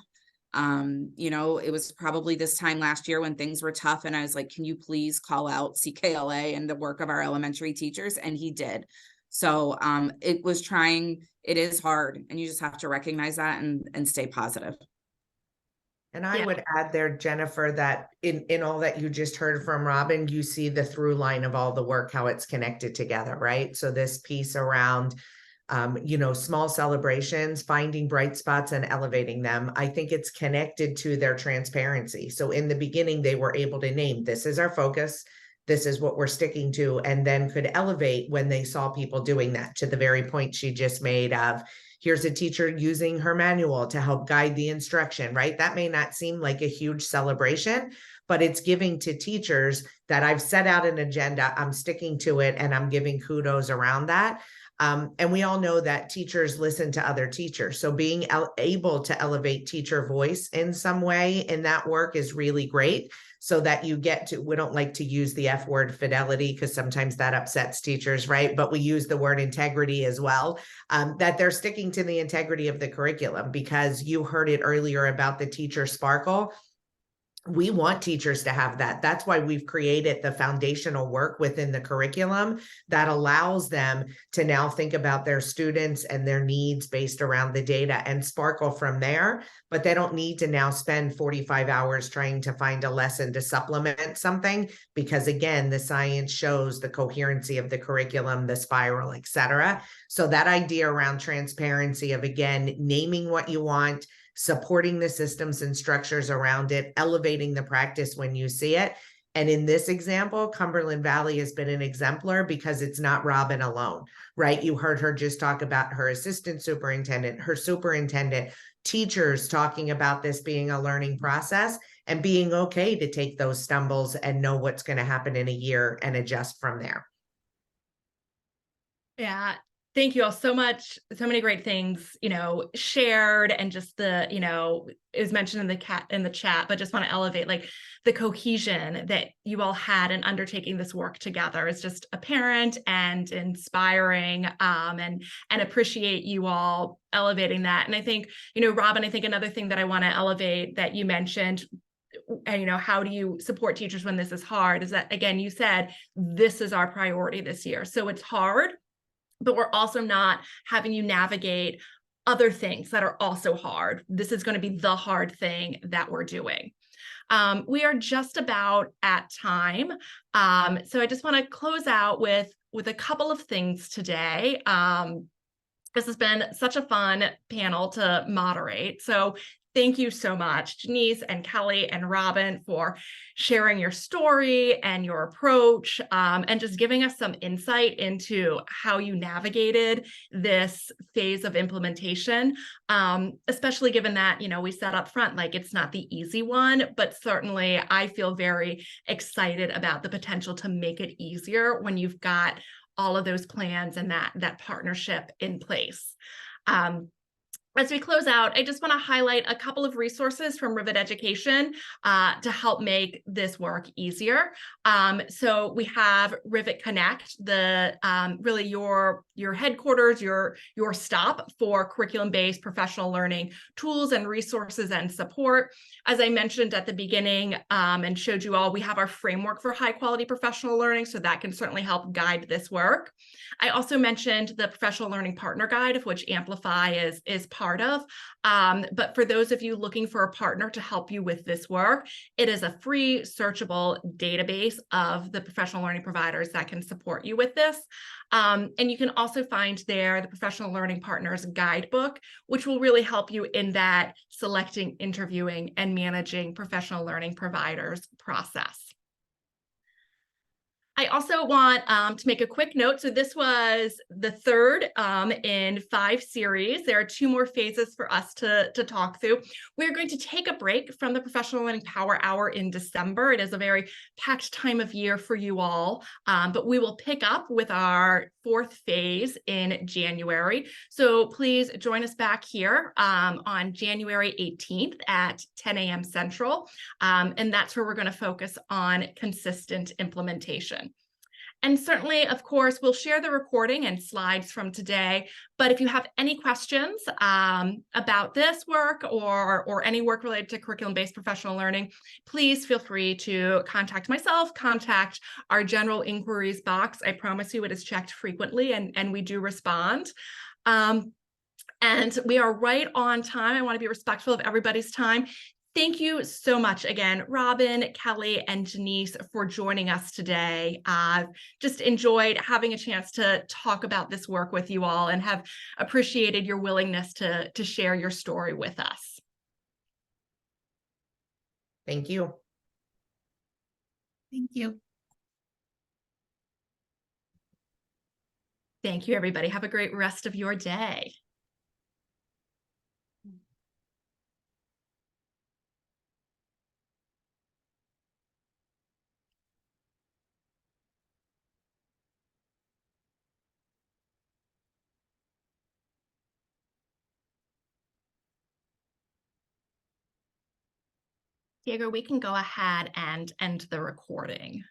Speaker 4: It was probably this time last year when things were tough, and I was like, can you please call out CKLA and the work of our elementary teachers? And he did. So it is hard, and you just have to recognize that and stay positive.
Speaker 2: And I would add there, Jennifer, that in all that you just heard from Robin, you see the through line of all the work, how it's connected together, right? So this piece around, small celebrations, finding bright spots and elevating them, I think it's connected to their transparency. So in the beginning, they were able to name, this is our focus, this is what we're sticking to, and then could elevate when they saw people doing that, to the very point she just made of, here's a teacher using her manual to help guide the instruction, right? That may not seem like a huge celebration, but it's giving to teachers that I've set out an agenda, I'm sticking to it, and I'm giving kudos around that. And we all know that teachers listen to other teachers. So being able to elevate teacher voice in some way in that work is really great, so that you get to, we don't like to use the F word, fidelity, because sometimes that upsets teachers, right? But we use the word integrity as well, that they're sticking to the integrity of the curriculum, because you heard it earlier about the teacher sparkle. We want teachers to have that. That's why we've created the foundational work within the curriculum that allows them to now think about their students and their needs based around the data and sparkle from there. But they don't need to now spend 45 hours trying to find a lesson to supplement something, because again, the science shows the coherency of the curriculum, the spiral, et cetera. So that idea around transparency of, again, naming what you want, supporting the systems and structures around it, elevating the practice when you see it. And in this example, Cumberland Valley has been an exemplar because it's not Robin alone, right? You heard her just talk about her assistant superintendent, her superintendent, teachers talking about this being a learning process and being okay to take those stumbles and know what's going to happen in a year and adjust from there.
Speaker 1: Yeah. Thank you all so much. So many great things, shared, and just the, it was mentioned in the chat, but just want to elevate like the cohesion that you all had in undertaking this work together is just apparent and inspiring, and appreciate you all elevating that. And I think, Robin, I think another thing that I want to elevate that you mentioned, and how do you support teachers when this is hard, is that, again, you said, this is our priority this year. So it's hard, but we're also not having you navigate other things that are also hard. This is going to be the hard thing that we're doing. We are just about at time. So I just want to close out with a couple of things today. This has been such a fun panel to moderate. So thank you so much, Janice and Kelly and Robin, for sharing your story and your approach, and just giving us some insight into how you navigated this phase of implementation, especially given that, we said up front, like, it's not the easy one, but certainly I feel very excited about the potential to make it easier when you've got all of those plans and that partnership in place. As we close out, I just want to highlight a couple of resources from Rivet Education to help make this work easier. So we have Rivet Connect, the really your headquarters, your stop for curriculum-based professional learning tools and resources and support. As I mentioned at the beginning and showed you all, we have our framework for high-quality professional learning, so that can certainly help guide this work. I also mentioned the Professional Learning Partner Guide, of which Amplify is part of. But for those of you looking for a partner to help you with this work, it is a free, searchable database of the professional learning providers that can support you with this. And you can also find there the Professional Learning Partners Guidebook, which will really help you in that selecting, interviewing, and managing professional learning providers process. I also want to make a quick note. So this was the third in 5 series. There are 2 more phases for us to talk through. We're going to take a break from the Professional Learning Power Hour in December. It is a very packed time of year for you all, but we will pick up with our 4th phase in January. So please join us back here on January 18th at 10 a.m. Central. And that's where we're going to focus on consistent implementation. And certainly, of course, we'll share the recording and slides from today. But if you have any questions about this work or any work related to curriculum-based professional learning, please feel free to contact myself, contact our general inquiries box. I promise you it is checked frequently and we do respond. And we are right on time. I want to be respectful of everybody's time. Thank you so much again, Robin, Kelly, and Janice, for joining us today. I've just enjoyed having a chance to talk about this work with you all and have appreciated your willingness to share your story with us.
Speaker 2: Thank you.
Speaker 3: Thank you.
Speaker 1: Thank you, everybody. Have a great rest of your day. Diego, we can go ahead and end the recording.